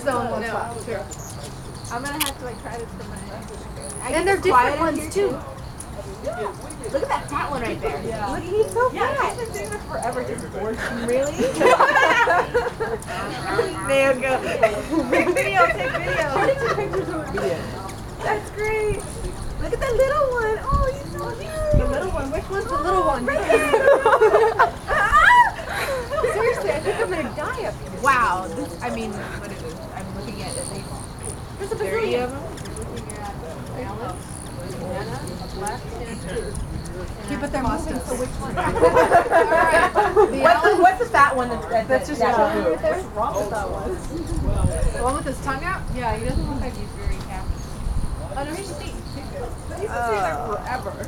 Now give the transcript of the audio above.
There's no one spot. Sure. I'm gonna have to like try this for my. And they're different ones too. Look at that fat one right there. Yeah. Look, he's so fat. I've been doing this forever, just bored. Really? There you go. Take video, take video. That's great. Look at the little one. Oh, he's so cute. The little one. Which one's The little one. Right Seriously, I think I'm gonna die up here. Wow. This, I mean, what is this? I'm looking at least There's a 30 bazillion. of them. Yeah, but they're moving, so which one? What's the fat one that's just What's wrong with that one? The one with his tongue out? Yeah, he doesn't look like he's very happy. Oh no, here's the thing. He's been there forever.